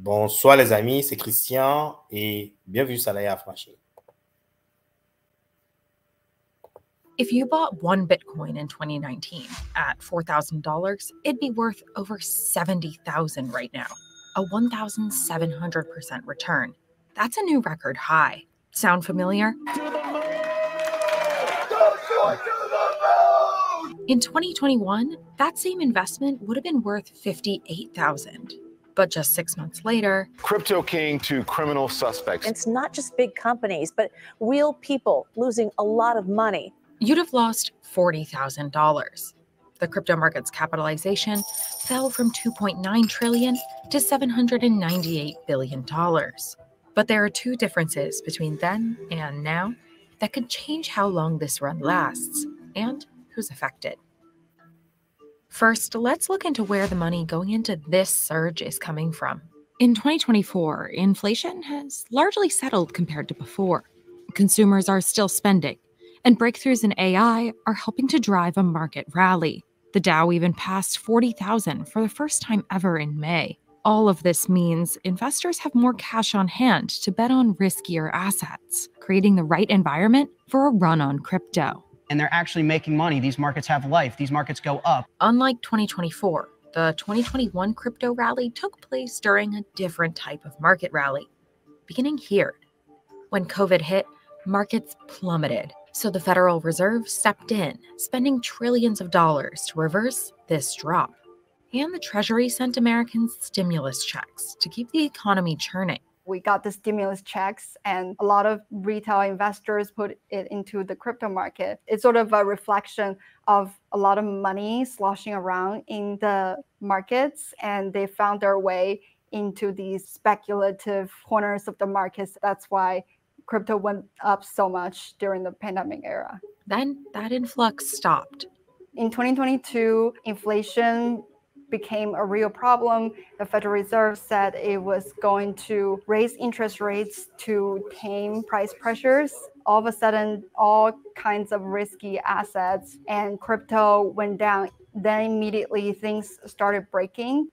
Bonsoir les amis, c'est Christian et bienvenue sur la Affranchie. If you bought one Bitcoin in 2019 at $4,000, it'd be worth over $70,000 right now, a 1,700% return. That's a new record high. Sound familiar? In 2021, that same investment would have been worth $58,000. But just 6 months later, Crypto king to criminal suspects. It's not just big companies, but real people losing a lot of money. You'd have lost $40,000. The crypto market's capitalization fell from $2.9 trillion to $798 billion. But there are two differences between then and now that could change how long this run lasts and who's affected. First, let's look into where the money going into this surge is coming from. In 2024, inflation has largely settled compared to before. Consumers are still spending, and breakthroughs in AI are helping to drive a market rally. The Dow even passed 40,000 for the first time ever in May. All of this means investors have more cash on hand to bet on riskier assets, creating the right environment for a run on crypto. And they're actually making money. These markets have life. These markets go up. Unlike 2024, the 2021 crypto rally took place during a different type of market rally, beginning here. When COVID hit, markets plummeted, so the Federal Reserve stepped in, spending trillions of dollars to reverse this drop. And the Treasury sent Americans stimulus checks to keep the economy churning. We got the stimulus checks and a lot of retail investors put it into the crypto market. It's sort of a reflection of a lot of money sloshing around in the markets, and they found their way into these speculative corners of the markets. That's why crypto went up so much during the pandemic era. Then that influx stopped. In 2022, inflation became a real problem. The Federal Reserve said it was going to raise interest rates to tame price pressures. All of a sudden, all kinds of risky assets and crypto went down. Then immediately things started breaking.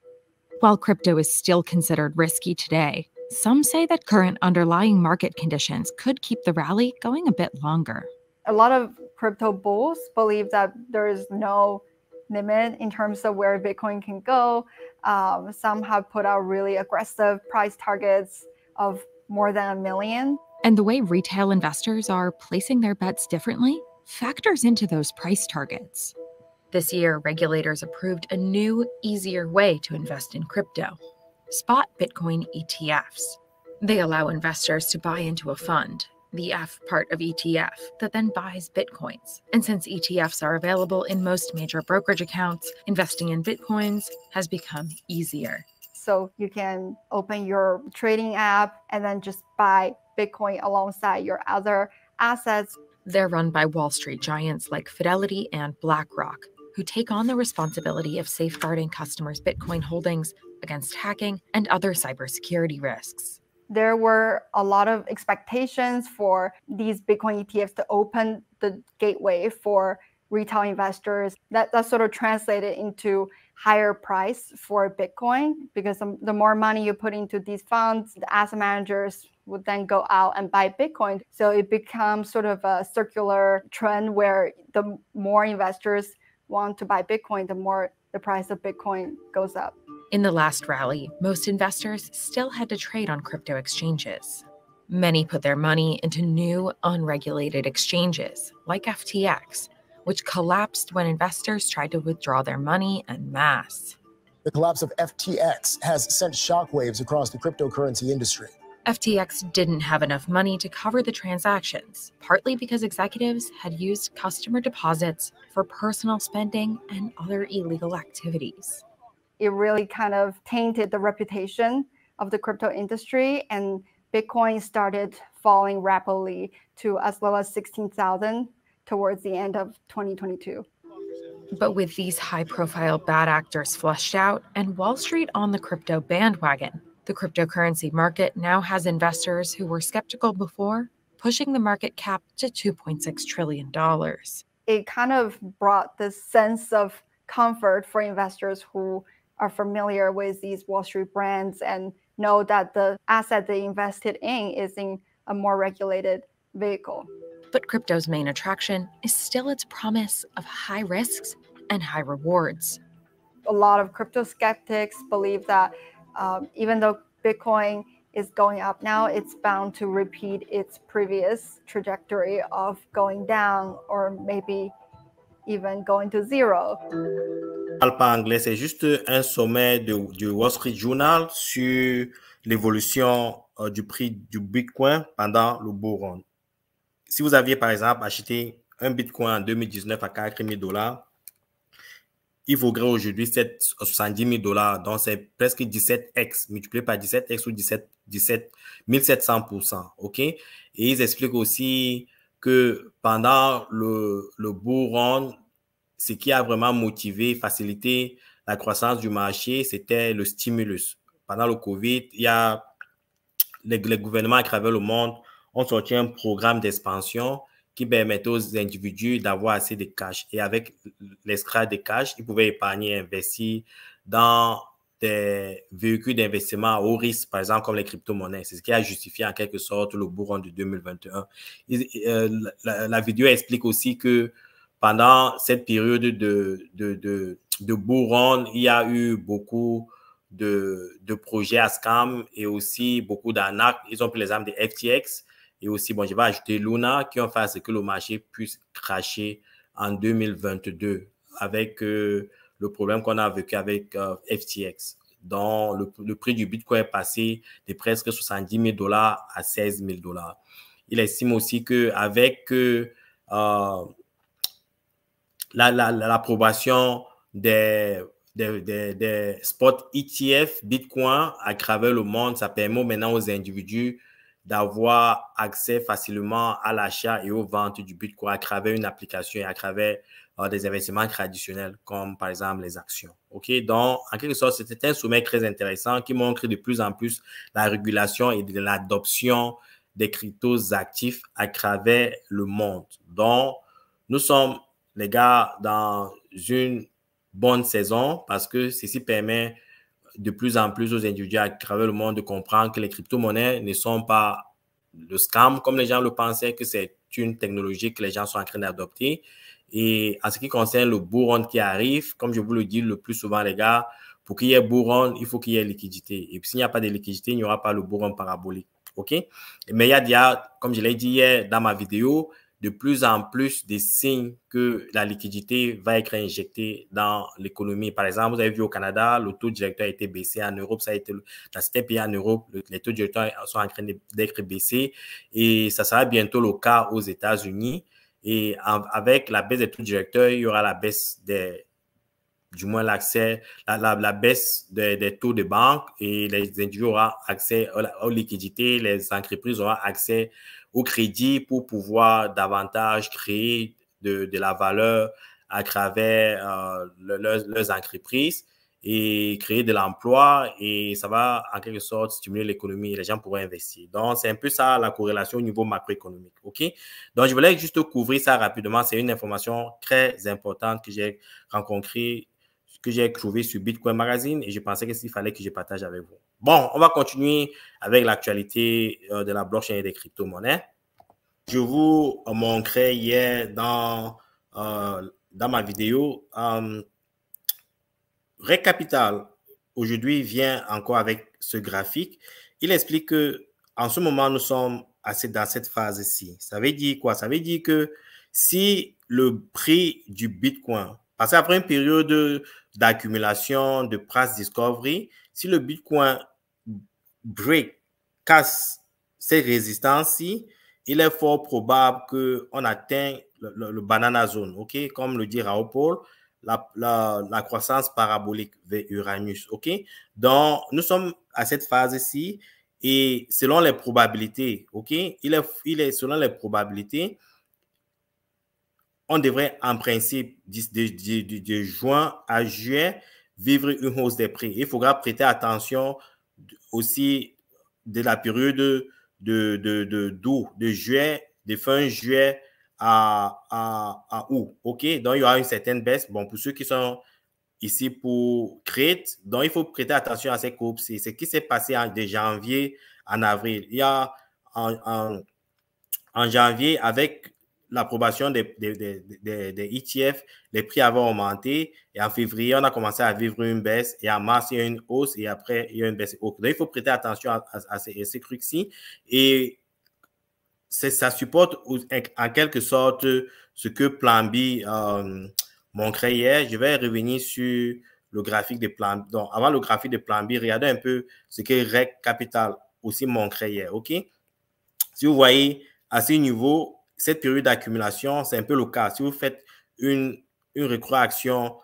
While crypto is still considered risky today, some say that current underlying market conditions could keep the rally going a bit longer. A lot of crypto bulls believe that there is no limit in terms of where Bitcoin can go. Some have put out really aggressive price targets of more than $1 million. And the way retail investors are placing their bets differently factors into those price targets. This year, regulators approved a new, easier way to invest in crypto: spot Bitcoin ETFs. They allow investors to buy into a fund, the F part of ETF, that then buys Bitcoins. And since ETFs are available in most major brokerage accounts, investing in Bitcoins has become easier. So you can open your trading app and then just buy Bitcoin alongside your other assets. They're run by Wall Street giants like Fidelity and BlackRock, who take on the responsibility of safeguarding customers' Bitcoin holdings against hacking and other cybersecurity risks. There were a lot of expectations for these Bitcoin ETFs to open the gateway for retail investors. That sort of translated into higher price for Bitcoin, because the more money you put into these funds, the asset managers would then go out and buy Bitcoin. So it becomes sort of a circular trend where the more investors want to buy Bitcoin, the more the price of Bitcoin goes up. In the last rally, most investors still had to trade on crypto exchanges. Many put their money into new, unregulated exchanges, like FTX, which collapsed when investors tried to withdraw their money en masse. The collapse of FTX has sent shockwaves across the cryptocurrency industry. FTX didn't have enough money to cover the transactions, partly because executives had used customer deposits for personal spending and other illegal activities. It really kind of tainted the reputation of the crypto industry, and Bitcoin started falling rapidly to as low as 16,000 towards the end of 2022. But with these high-profile bad actors flushed out and Wall Street on the crypto bandwagon, the cryptocurrency market now has investors who were skeptical before, pushing the market cap to $2.6 trillion. It kind of brought this sense of comfort for investors who are familiar with these Wall Street brands and know that the asset they invested in is in a more regulated vehicle. But crypto's main attraction is still its promise of high risks and high rewards. A lot of crypto skeptics believe that even though Bitcoin is going up now, it's bound to repeat its previous trajectory of going down or maybe even going to zero. Je parle pas anglais, c'est juste un sommet du Wall Street Journal sur l'évolution du prix du Bitcoin pendant le bull run. Si vous aviez par exemple acheté un Bitcoin en 2019 à 40 000 $, il vaudrait aujourd'hui 70 000 $. Donc, c'est presque 17x, multiplié par 17x ou 1700%. OK? Et ils expliquent aussi que pendant le bull run, ce qui a vraiment motivé, facilité la croissance du marché, c'était le stimulus. Pendant le COVID, il y a les gouvernements à travers le monde ont sorti un programme d'expansion qui permettait aux individus d'avoir assez de cash. Et avec l'extrait de cash, ils pouvaient épargner et investir dans des véhicules d'investissement à haut risque, par exemple comme les crypto-monnaies. C'est ce qui a justifié en quelque sorte le bull run de 2021. La vidéo explique aussi que pendant cette période de bull run, il y a eu beaucoup de projets à scam et aussi beaucoup d'arnaques. Ils ont pris l'exemple de FTX. Et aussi, bon, je vais ajouter Luna qui ont fait ce que le marché puisse crasher en 2022 avec le problème qu'on a vécu avec FTX. Donc, le prix du Bitcoin est passé de presque 70 000 $ à 16 000 $. Il estime aussi qu'avec l'approbation des spot ETF Bitcoin à travers le monde, ça permet maintenant aux individus d'avoir accès facilement à l'achat et aux ventes du Bitcoin à travers une application et à travers des investissements traditionnels comme par exemple les actions. OK? Donc, en quelque sorte, c'était un sommet très intéressant qui montre de plus en plus la régulation et de l'adoption des cryptos actifs à travers le monde. Donc, nous sommes, les gars, dans une bonne saison parce que ceci permet de plus en plus aux individus à travers le monde de comprendre que les crypto-monnaies ne sont pas le scam comme les gens le pensaient, que c'est une technologie que les gens sont en train d'adopter. Et en ce qui concerne le bull run qui arrive, comme je vous le dis le plus souvent, les gars, pour qu'il y ait bull run, il faut qu'il y ait liquidité. Et puis, s'il n'y a pas de liquidité, il n'y aura pas le bull run parabolique. OK? Mais il y a, comme je l'ai dit hier dans ma vidéo, de plus en plus des signes que la liquidité va être injectée dans l'économie. Par exemple, vous avez vu au Canada, le taux directeur a été baissé. En Europe, ça a été, dans certains pays en Europe, les taux directeurs sont en train d'être baissés et ça sera bientôt le cas aux États-Unis. Et avec la baisse des taux directeurs, il y aura la baisse du moins l'accès, la baisse des taux de banque et les individus auront accès aux liquidités, les entreprises auront accès au crédit pour pouvoir davantage créer de la valeur à travers leurs entreprises et créer de l'emploi et ça va en quelque sorte stimuler l'économie et les gens pourront investir. Donc, c'est un peu ça la corrélation au niveau macroéconomique. OK? Donc, je voulais juste couvrir ça rapidement. C'est une information très importante que j'ai rencontrée, que j'ai trouvé sur Bitcoin Magazine et je pensais qu'il fallait que je partage avec vous. Bon, on va continuer avec l'actualité de la blockchain et des crypto-monnaies. Je vous montrais hier dans ma vidéo, Recapital aujourd'hui vient encore avec ce graphique. Il explique que en ce moment, nous sommes dans cette phase-ci. Ça veut dire quoi? Ça veut dire que si le prix du Bitcoin, parce qu'après une période d'accumulation, de price discovery, si le Bitcoin casse ces résistances-ci, il est fort probable qu'on atteigne le banana zone, OK? Comme le dit Raoul Pal, la croissance parabolique vers Uranus, OK? Donc, nous sommes à cette phase-ci et selon les probabilités, OK? Il est selon les probabilités, on devrait en principe de juin à juillet vivre une hausse des prix. Il faudra prêter attention aussi de la période d'août, de juillet, de fin juillet à août. OK? Donc, il y aura une certaine baisse. Bon, pour ceux qui sont ici pour Crete. Donc, il faut prêter attention à ces courbes. C'est ce qui s'est passé de janvier en avril. Il y a en janvier, avec l'approbation des ETF, les prix avaient augmenté. Et en février, on a commencé à vivre une baisse. Et en mars, il y a une hausse. Et après, il y a une baisse. Donc, il faut prêter attention à ces trucs-ci. Et ça supporte en quelque sorte ce que Plan B montrait hier. Je vais revenir sur le graphique de Plan B. Donc, avant le graphique de Plan B, regardez un peu ce que REC Capital aussi montrait hier. OK? Si vous voyez, à ce niveau, cette période d'accumulation, c'est un peu le cas. Si vous faites une rétroaction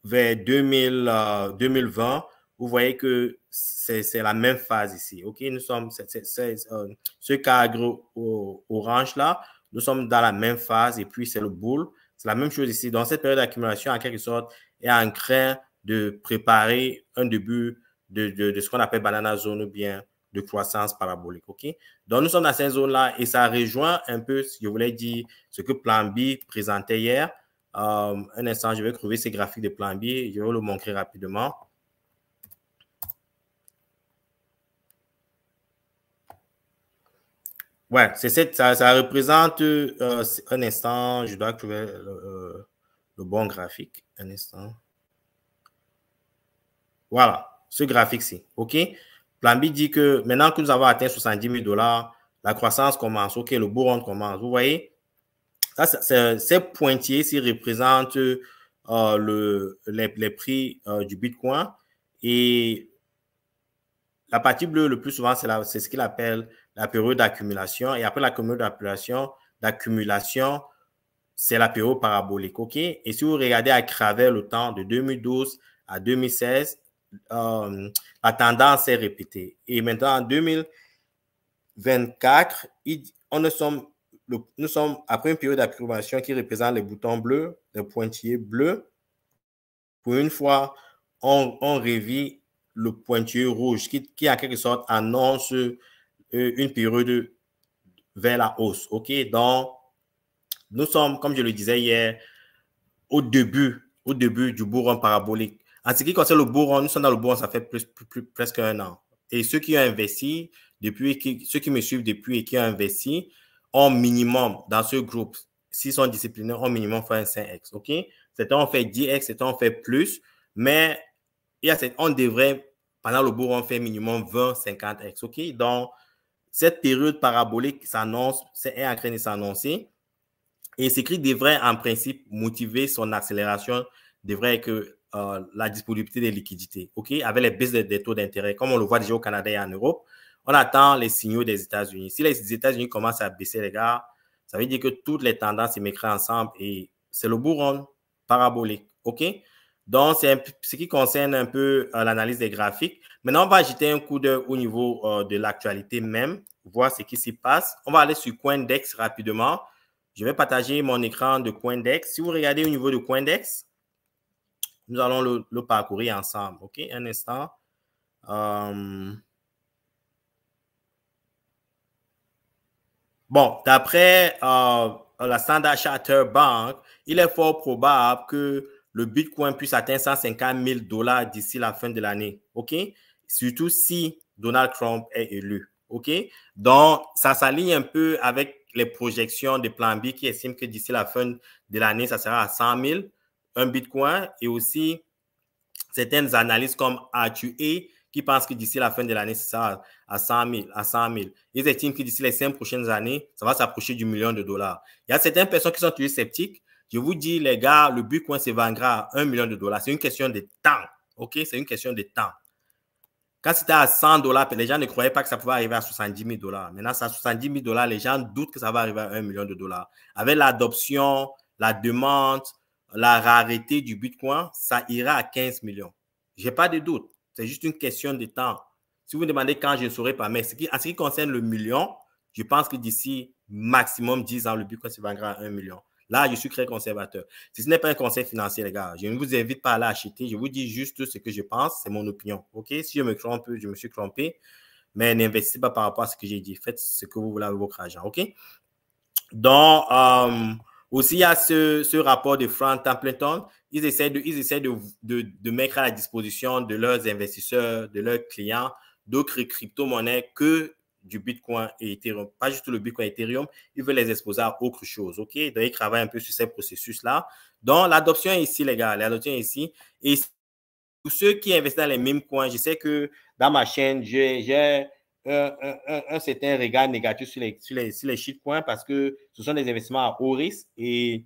vers 2020, vous voyez que c'est la même phase ici. OK? Nous sommes, ce cadre orange là, nous sommes dans la même phase et puis c'est le bull. C'est la même chose ici. Dans cette période d'accumulation, en quelque sorte, il y a un train de préparer un début de ce qu'on appelle banana zone ou bien de croissance parabolique. OK? Donc, nous sommes dans cette zone-là et ça rejoint un peu, je voulais dire, ce que Plan B présentait hier. Un instant, je vais trouver ces graphiques de Plan B et je vais le montrer rapidement. Ouais, ça représente un instant, je dois trouver le bon graphique. Un instant. Voilà, ce graphique-ci. OK? Plan B dit que maintenant que nous avons atteint 70 000 $, la croissance commence. OK, le bull run commence. Vous voyez? Ces pointillés ici représentent les prix du Bitcoin. Et la partie bleue, le plus souvent, c'est ce qu'il appelle la période d'accumulation. Et après la période d'accumulation, c'est la période parabolique. OK? Et si vous regardez à travers le temps de 2012 à 2016, la tendance s'est répétée. Et maintenant, en 2024, nous sommes après une période d'accumulation qui représente les boutons bleus, les pointillés bleus. Pour une fois, on revit le pointillé rouge qui en quelque sorte annonce une période vers la hausse. OK? Donc, nous sommes, comme je le disais hier, au début du bull run parabolique. En ce qui concerne le bull run, nous sommes dans le bull run, ça fait presque un an. Et ceux qui ont investi ceux qui me suivent depuis et qui ont investi ont minimum dans ce groupe, s'ils sont disciplinés, ont minimum fait un 5x. OK? Certains ont fait 10x, certains ont fait plus, mais on devrait, pendant le bull run, faire minimum 20, 50x. OK? Donc, cette période parabolique s'annonce, est en train de s'annoncer. Et ce qui devrait, en principe, motiver son accélération, devrait être la disponibilité des liquidités, OK, avec les baisses des taux d'intérêt, comme on le voit déjà au Canada et en Europe. On attend les signaux des États-Unis. Si les États-Unis commencent à baisser, les gars, ça veut dire que toutes les tendances se mettraient ensemble et c'est le bull run parabolique, OK? Donc, c'est ce qui concerne un peu l'analyse des graphiques. Maintenant, on va jeter un coup d'œil au niveau de l'actualité même, voir ce qui s'y passe. On va aller sur Coindex rapidement. Je vais partager mon écran de Coindex. Si vous regardez au niveau de Coindex, nous allons le parcourir ensemble. OK? Un instant. Bon, d'après la Standard Chartered Bank, il est fort probable que le Bitcoin puisse atteindre 150 000 $ d'ici la fin de l'année. OK? Surtout si Donald Trump est élu. OK? Donc, ça s'aligne un peu avec les projections de Plan B qui estiment que d'ici la fin de l'année, ça sera à 100 000, un Bitcoin, et aussi certaines analyses comme A2A qui pensent que d'ici la fin de l'année, c'est ça à 100 000, à 100 000. Ils estiment que d'ici les 5 prochaines années, ça va s'approcher du $1 million. Il y a certaines personnes qui sont toujours sceptiques. Je vous dis, les gars, le Bitcoin se vendra à $1 million. C'est une question de temps. OK? C'est une question de temps. Quand c'était à 100 $, les gens ne croyaient pas que ça pouvait arriver à 70 000 $. Maintenant, c'est à 70 000 $, les gens doutent que ça va arriver à $1 million. Avec l'adoption, la demande, la rareté du Bitcoin, ça ira à 15 millions. Je n'ai pas de doute. C'est juste une question de temps. Si vous me demandez quand, je ne saurais pas. Mais en ce qui concerne le million, je pense que d'ici maximum 10 ans, le Bitcoin se vendra à $1 million. Là, je suis très conservateur. Si ce n'est pas un conseil financier, les gars, je ne vous invite pas à l'acheter. Je vous dis juste ce que je pense. C'est mon opinion. OK? Si je me trompe, je me suis trompé. Mais n'investissez pas par rapport à ce que j'ai dit. Faites ce que vous voulez avec votre argent. OK? Donc, Aussi, il y a ce rapport de Frank Templeton. Ils essaient de mettre à la disposition de leurs investisseurs, de leurs clients, d'autres crypto-monnaies que du Bitcoin et Ethereum. Pas juste le Bitcoin et Ethereum, ils veulent les exposer à autre chose. OK? Donc, ils travaillent un peu sur ces processus-là. Donc, l'adoption est ici, les gars. L'adoption est ici. Et pour ceux qui investissent dans les mêmes coins, je sais que dans ma chaîne, j'ai un certain regard négatif sur les shitcoins parce que ce sont des investissements à haut risque et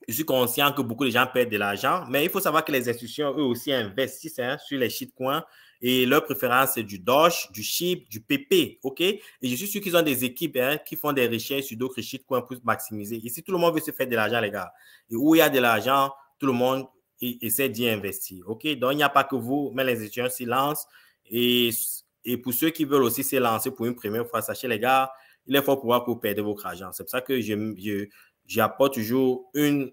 je suis conscient que beaucoup de gens perdent de l'argent, mais il faut savoir que les institutions, eux aussi, investissent sur les shitcoins et leur préférence, c'est du Doge, du SHIB, du PP, OK? Et je suis sûr qu'ils ont des équipes qui font des recherches sur d'autres shitcoins pour maximiser. Ici, tout le monde veut se faire de l'argent, les gars. Et où il y a de l'argent, tout le monde essaie d'y investir, OK? Donc, il n'y a pas que vous, mais les institutions s'y lancent et pour ceux qui veulent aussi se lancer pour une première fois, sachez les gars, il est fort pouvoir pour perdre votre argent. C'est pour ça que j'apporte toujours une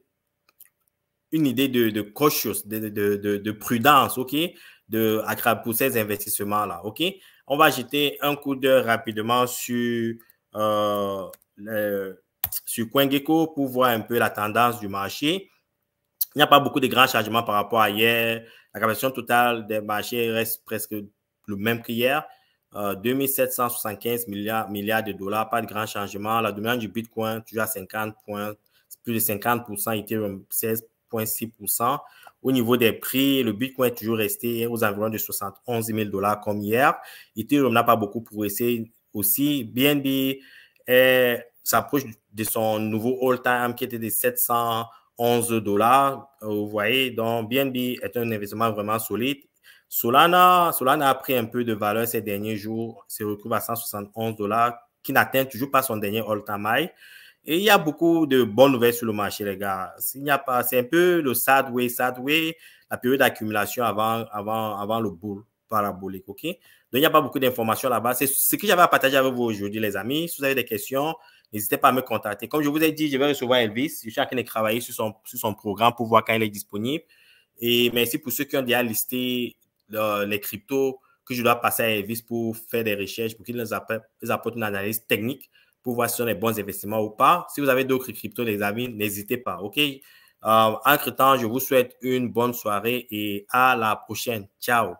idée de cautious, de prudence, OK, pour ces investissements-là, OK. On va jeter un coup d'œil rapidement sur CoinGecko pour voir un peu la tendance du marché. Il n'y a pas beaucoup de grands changements par rapport à hier. La capitalisation totale des marchés reste presque le même qu'hier. 2775 milliards de dollars, pas de grands changements. La dominance du Bitcoin, toujours à 50 points, plus de 50%, Ethereum 16,6%. Au niveau des prix, le Bitcoin est toujours resté aux environs de 71 000 dollars comme hier. Ethereum n'a pas beaucoup progressé aussi. BNB s'approche de son nouveau all-time qui était de 711 dollars. Vous voyez, donc BNB est un investissement vraiment solide. Solana a pris un peu de valeur ces derniers jours, se retrouve à 171 dollars, qui n'atteint toujours pas son dernier all-time high. Et il y a beaucoup de bonnes nouvelles sur le marché, les gars. C'est un peu le sideway, la période d'accumulation avant le bull parabolique, OK? Donc, il n'y a pas beaucoup d'informations là-bas. C'est ce que j'avais à partager avec vous aujourd'hui, les amis. Si vous avez des questions, n'hésitez pas à me contacter. Comme je vous ai dit, je vais recevoir Elvis. Je suis en train de travailler sur son programme pour voir quand il est disponible. Et merci pour ceux qui ont déjà listé les cryptos que je dois passer à Elvis pour faire des recherches, pour qu'il nous apporte une analyse technique pour voir si ce sont les bons investissements ou pas. Si vous avez d'autres cryptos, les amis, n'hésitez pas, OK? Entre-temps, je vous souhaite une bonne soirée et à la prochaine. Ciao!